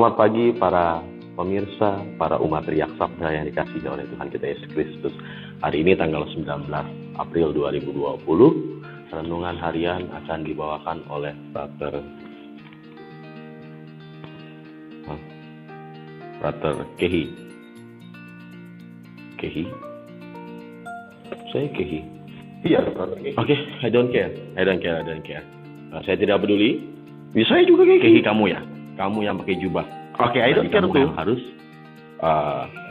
Selamat pagi para pemirsa, para umat riak sabda yang dikasihi oleh Tuhan kita Yesus Kristus. Hari ini tanggal 19 April 2020, renungan harian akan dibawakan oleh Frater Kehi. Saya Kehi. Iya, Frater Kehi. Oke, I don't care. Saya tidak peduli. Saya juga Kehi kamu ya. Kamu yang pakai jubah. Oke, I don't care kamu tuh. yang harus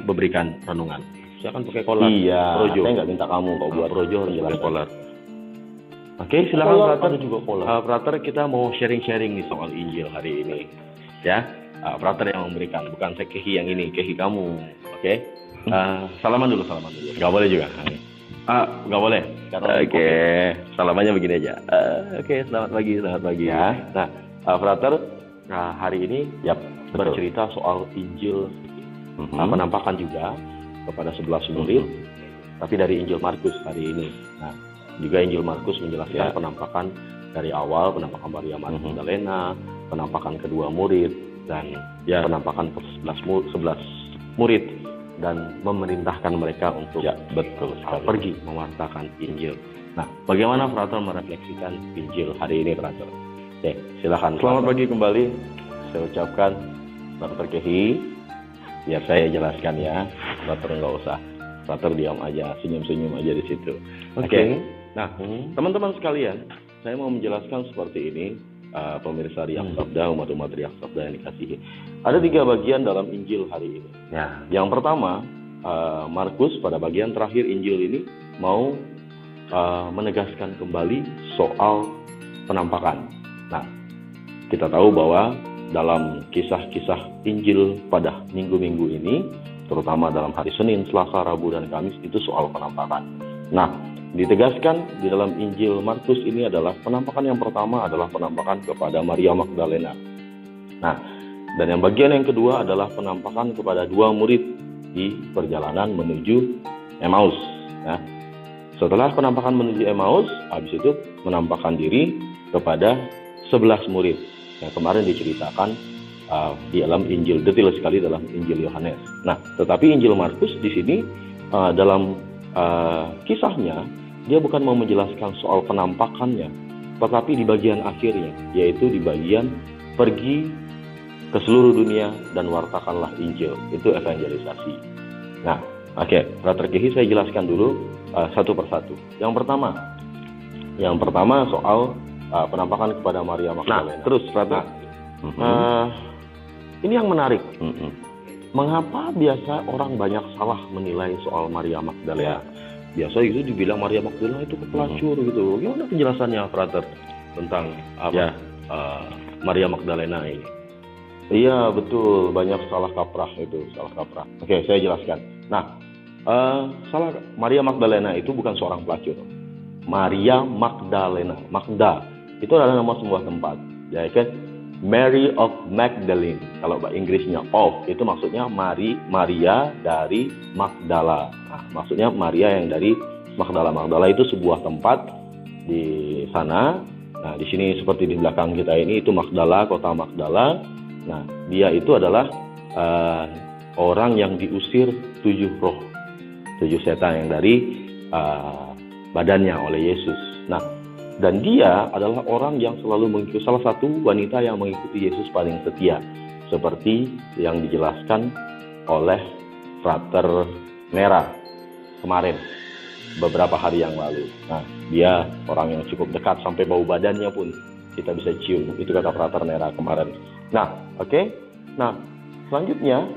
memberikan renungan. Saya akan pakai kolar. Iya, Projo. saya nggak minta kamu kok buat Projo harus pakai menjelaskan. kolar. Oke, silakan Kolar Frater. ada juga kolar. Frater, kita mau sharing-sharing nih soal Injil hari ini. Ya, Frater yang memberikan, bukan saya Kehi yang ini, Kehi kamu. Oke. Salaman dulu. Gak boleh juga. Gak boleh. Oke. Salamannya begini aja. Oke, selamat pagi ya. Nah, Frater, hari ini bercerita soal Injil, penampakan juga kepada 11 murid, tapi dari Injil Markus hari ini. Nah, juga Injil Markus menjelaskan penampakan dari awal, penampakan Maria Magdalena, penampakan kedua murid, dan penampakan ke-11 murid, dan memerintahkan mereka untuk pergi mewartakan Injil. Nah, bagaimana Frater merefleksikan Injil hari ini, Frater? Oke, silakan. Selamat pagi kembali. Saya ucapkan Frater Kehi, biar saya jelaskan ya. Frater nggak usah. Frater diam aja, senyum-senyum aja di situ. Oke. Nah, teman-teman sekalian, saya mau menjelaskan seperti ini. Pemirsa Riak Sabda, umat-umat Riak Sabda yang dikasihi. Ada 3 bagian dalam Injil hari ini. Ya. Yang pertama, Markus pada bagian terakhir Injil ini mau menegaskan kembali soal penampakan. Nah, kita tahu bahwa dalam kisah-kisah Injil pada minggu-minggu ini, terutama dalam hari Senin, Selasa, Rabu, dan Kamis, itu soal penampakan. Nah, ditegaskan di dalam Injil Markus ini adalah penampakan yang pertama adalah penampakan kepada Maria Magdalena. Nah, dan yang bagian yang kedua adalah penampakan kepada 2 murid di perjalanan menuju Emmaus. Nah, setelah penampakan menuju Emmaus, habis itu menampakkan diri kepada 11 murid yang kemarin diceritakan di dalam Injil, detail sekali dalam Injil Yohanes. Nah, tetapi Injil Markus di sini dalam kisahnya dia bukan mau menjelaskan soal penampakannya, tetapi di bagian akhirnya, yaitu di bagian pergi ke seluruh dunia dan wartakanlah Injil. Itu evangelisasi. Nah, oke, Frater Kehi, saya jelaskan dulu satu persatu. Yang pertama soal penampakan kepada Maria Magdalena. Nah, terus Frater. Ini yang menarik. Mengapa biasa orang banyak salah menilai soal Maria Magdalena? Biasa itu dibilang Maria Magdalena itu pelacur gitu. Gimana penjelasannya, Frater, tentang Maria Magdalena ini? Iya, betul. Banyak salah kaprah. Oke, saya jelaskan. Nah, Maria Magdalena itu bukan seorang pelacur. Maria Magdalena, Magda, itu adalah nama sebuah tempat. Ya kan? Mary of Magdalene. Kalau bahasa Inggrisnya of, itu maksudnya Maria dari Magdala. Nah, maksudnya Maria yang dari Magdala. Magdala itu sebuah tempat di sana. Nah, di sini seperti di belakang kita ini itu Magdala, kota Magdala. Nah, dia itu adalah orang yang diusir 7 setan yang dari badannya oleh Yesus. Nah, dan dia adalah orang yang selalu mengikuti, salah satu wanita yang mengikuti Yesus paling setia, seperti yang dijelaskan oleh Frater Nera kemarin, beberapa hari yang lalu. Nah, dia orang yang cukup dekat, sampai bau badannya pun kita bisa cium. Itu kata Frater Nera kemarin. Nah, oke. Nah, selanjutnya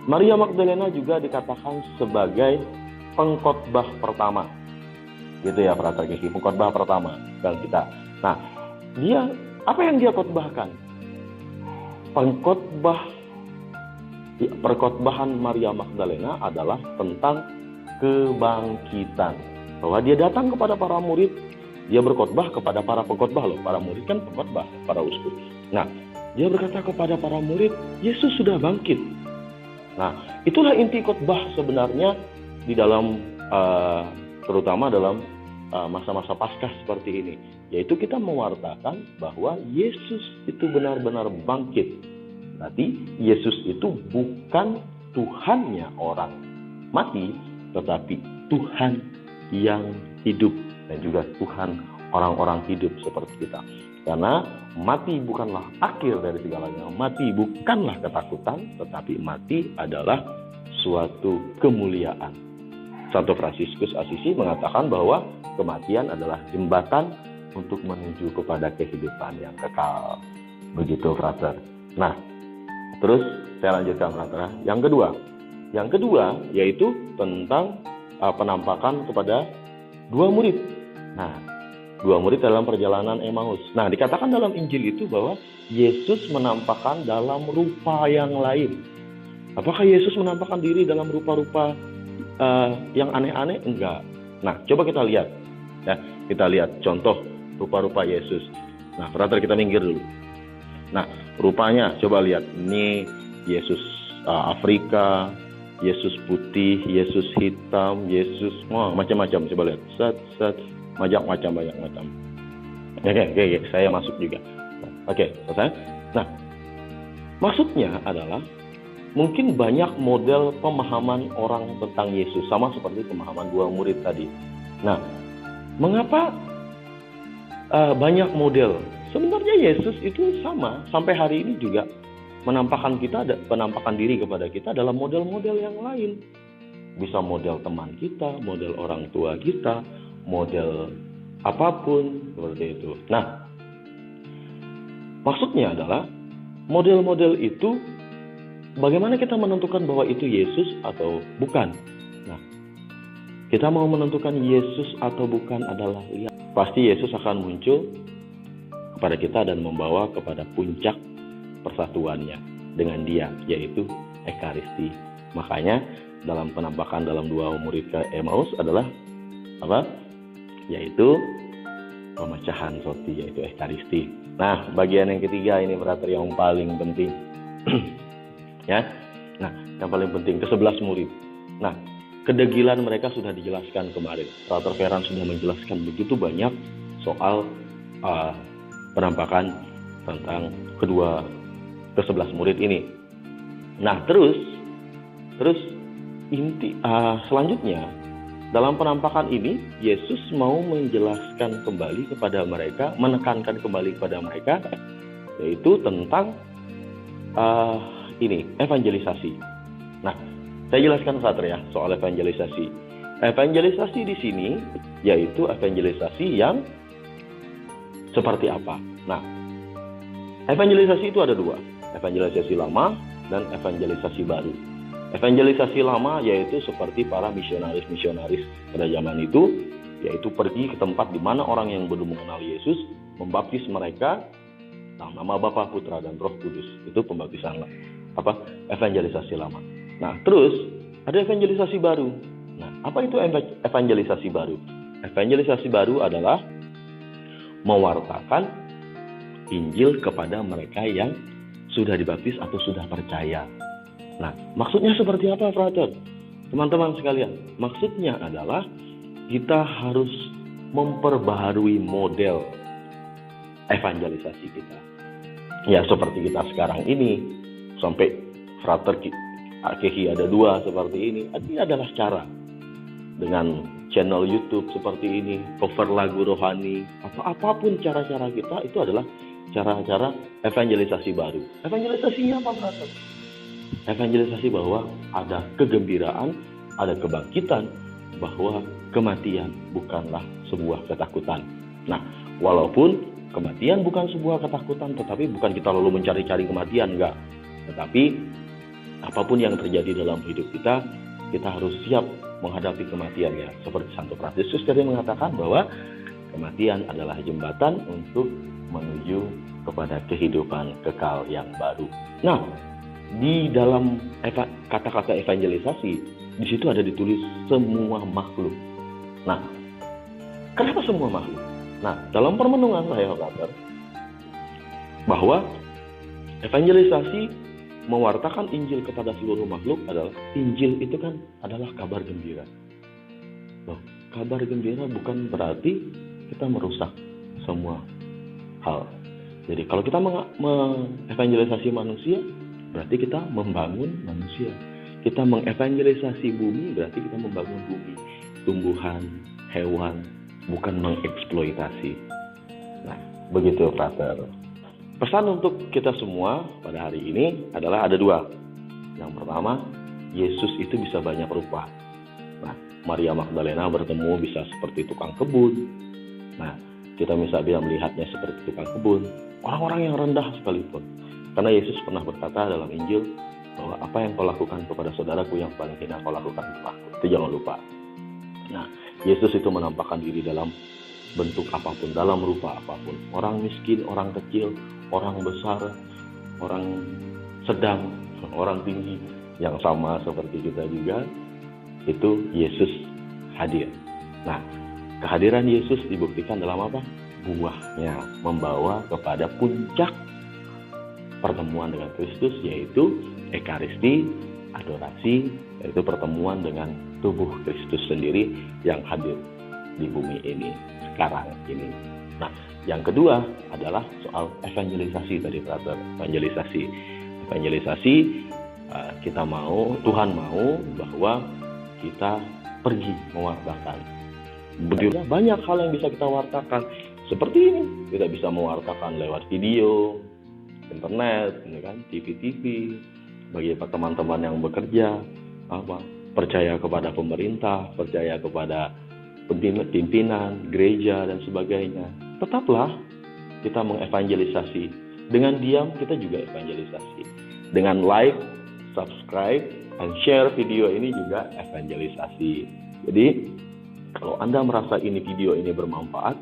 Maria Magdalena juga dikatakan sebagai pengkhotbah pertama. Gitu ya, Frater Kehi, pengkhotbah pertama dan kita. Nah, dia apa yang dia khotbahkan? Perkhotbahan Maria Magdalena adalah tentang kebangkitan. Bahwa dia datang kepada para murid, dia berkhotbah kepada para pengkhotbah loh. Para murid kan pengkhotbah, para uskup. Nah, dia berkata kepada para murid, Yesus sudah bangkit. Nah, itulah inti khotbah sebenarnya di dalam terutama dalam masa-masa Paskah seperti ini, yaitu kita mewartakan bahwa Yesus itu benar-benar bangkit Berarti Yesus itu bukan Tuhannya orang mati, tetapi Tuhan yang hidup dan juga Tuhan orang-orang hidup seperti kita. Karena mati bukanlah akhir dari segalanya. Mati bukanlah ketakutan, tetapi mati adalah suatu kemuliaan. Santo Fransiskus Asisi mengatakan bahwa kematian adalah jembatan untuk menuju kepada kehidupan yang kekal. Begitu, frater. Nah, terus saya lanjutkan, frater. Yang kedua yaitu tentang penampakan kepada dua murid. Nah, dua murid dalam perjalanan Emmaus. Nah, dikatakan dalam Injil itu bahwa Yesus menampakkan dalam rupa yang lain. Apakah Yesus menampakkan diri dalam rupa-rupa yang aneh-aneh? Enggak. Nah, coba kita lihat. Ya, kita lihat contoh rupa-rupa Yesus. Nah, frater, kita minggir dulu. Nah, rupanya coba lihat. Ini Yesus Afrika, Yesus putih, Yesus hitam, Yesus macam-macam. Coba lihat. Set, banyak macam. Oke, saya masuk juga. Oke, selesai. Nah, maksudnya adalah mungkin banyak model pemahaman orang tentang Yesus, sama seperti pemahaman dua murid tadi. Nah, mengapa banyak model? Sebenarnya Yesus itu sama, sampai hari ini juga penampakan diri kepada kita dalam model-model yang lain. Bisa model teman kita, model orang tua kita, model apapun, seperti itu. Nah, maksudnya adalah model-model itu bagaimana kita menentukan bahwa itu Yesus atau bukan? Nah, kita mau menentukan Yesus atau bukan adalah lihat. Pasti Yesus akan muncul kepada kita dan membawa kepada puncak persatuannya dengan Dia, yaitu Ekaristi. Makanya dalam penampakan dalam dua murid ke Emmaus adalah apa? Yaitu pemecahan roti, yaitu Ekaristi. Nah, bagian yang ketiga ini berarti yang paling penting. Ya. Nah, yang paling penting ke-11 murid. Nah, kedegilan mereka sudah dijelaskan kemarin. Frater Ferran sudah menjelaskan begitu banyak soal penampakan tentang ke-11 murid ini. Nah, terus selanjutnya dalam penampakan ini Yesus mau menjelaskan kembali kepada mereka, menekankan kembali kepada mereka, yaitu tentang evangelisasi. Nah, saya jelaskan ya soal evangelisasi. Evangelisasi di sini yaitu evangelisasi yang seperti apa? Nah, evangelisasi itu ada dua, evangelisasi lama dan evangelisasi baru. Evangelisasi lama yaitu seperti para misionaris pada zaman itu, yaitu pergi ke tempat di mana orang yang belum mengenal Yesus, membaptis mereka dalam nama Bapa, Putra, dan Roh Kudus. Itu pembaptisan evangelisasi lama. Nah, terus ada evangelisasi baru. Nah, apa itu evangelisasi baru? Evangelisasi baru adalah mewartakan Injil kepada mereka yang sudah dibaptis atau sudah percaya. Nah, maksudnya seperti apa, frater? Teman-teman sekalian, maksudnya adalah kita harus memperbaharui model evangelisasi kita. Ya, seperti kita sekarang ini, sampai frater Kehi ada 2 seperti ini. Ini adalah cara dengan channel YouTube seperti ini, cover lagu rohani, atau apapun cara-cara kita, itu adalah cara-cara evangelisasi baru. Evangelisasinya apa, frater? Evangelisasi bahwa ada kegembiraan, ada kebangkitan, bahwa kematian bukanlah sebuah ketakutan. Nah, walaupun kematian bukan sebuah ketakutan, tetapi bukan kita lalu mencari-cari kematian, enggak. Tetapi apapun yang terjadi dalam hidup kita, kita harus siap menghadapi kematian, ya. Seperti Santo Fransiskus tadi mengatakan bahwa kematian adalah jembatan untuk menuju kepada kehidupan kekal yang baru. Nah, di dalam kata-kata evangelisasi, di situ ada ditulis semua makhluk. Nah, kenapa semua makhluk? Nah, dalam permenungan saya, frater, bahwa evangelisasi mewartakan Injil kepada seluruh makhluk adalah, Injil itu kan adalah kabar gembira. Loh, kabar gembira bukan berarti kita merusak semua hal. Jadi kalau kita mengevangelisasi manusia, berarti kita membangun manusia. Kita mengevangelisasi bumi, berarti kita membangun bumi, tumbuhan, hewan, bukan mengeksploitasi. Nah, begitu Frater. Pesan untuk kita semua pada hari ini adalah ada dua. Yang pertama, Yesus itu bisa banyak rupa. Nah, Maria Magdalena bertemu bisa seperti tukang kebun. Nah, kita bisa melihatnya seperti tukang kebun. Orang-orang yang rendah sekalipun. Karena Yesus pernah berkata dalam Injil, bahwa apa yang kau lakukan kepada saudaraku yang paling hina kau lakukan kepadaku. Itu jangan lupa. Nah, Yesus itu menampakkan diri dalam bentuk apapun, dalam rupa apapun. Orang miskin, orang kecil, orang besar, orang sedang, orang tinggi, yang sama seperti kita juga, itu Yesus hadir. Nah, kehadiran Yesus dibuktikan dalam apa? Buahnya, membawa kepada puncak pertemuan dengan Kristus, yaitu Ekaristi, adorasi, yaitu pertemuan dengan tubuh Kristus sendiri yang hadir di bumi ini sekarang ini. Nah, yang kedua adalah soal evangelisasi tadi, Frater. Evangelisasi, kita mau, Tuhan mau bahwa kita pergi mewartakan. Begitu banyak hal yang bisa kita wartakan. Seperti ini, kita bisa mewartakan lewat video, internet, TV, bagi teman-teman yang bekerja, percaya kepada pemerintah, percaya kepada pimpinan, gereja, dan sebagainya. Tetaplah kita mengevangelisasi. Dengan diam kita juga evangelisasi. Dengan like, subscribe, dan share video ini juga evangelisasi. Jadi, kalau Anda merasa video ini bermanfaat,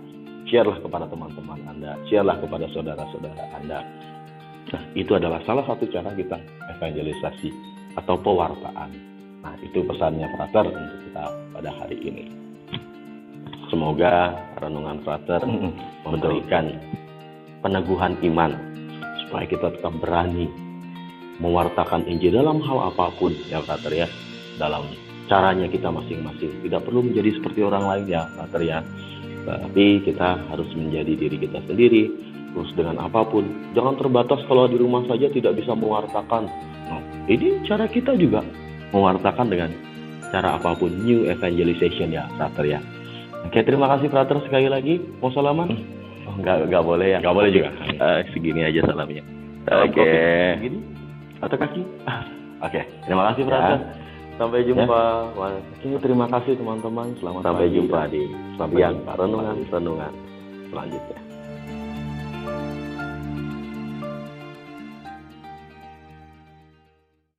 share-lah kepada teman-teman Anda, share-lah kepada saudara-saudara Anda. Nah, itu adalah salah satu cara kita evangelisasi atau pewartaan. Nah, itu pesannya Frater untuk kita pada hari ini. Semoga renungan Frater memberikan peneguhan iman supaya kita tetap berani mewartakan Injil dalam hal apapun ya Frater ya. Dalam caranya kita masing-masing. Tidak perlu menjadi seperti orang lain ya Frater ya. Tapi kita harus menjadi diri kita sendiri. Terus dengan apapun, jangan terbatas kalau di rumah saja tidak bisa mewartakan. Nah, ini cara kita juga mewartakan dengan cara apapun, new evangelization ya, Frater ya. Oke, terima kasih Frater sekali lagi. Mau salaman? Oh, nggak boleh ya? Nggak boleh juga. Segini aja salamnya. Oke. Segini? Atau kaki? Oke, terima kasih Frater. Ya. Sampai jumpa. Ya. Oke, terima kasih teman-teman. Sampai jumpa di renungan selanjutnya.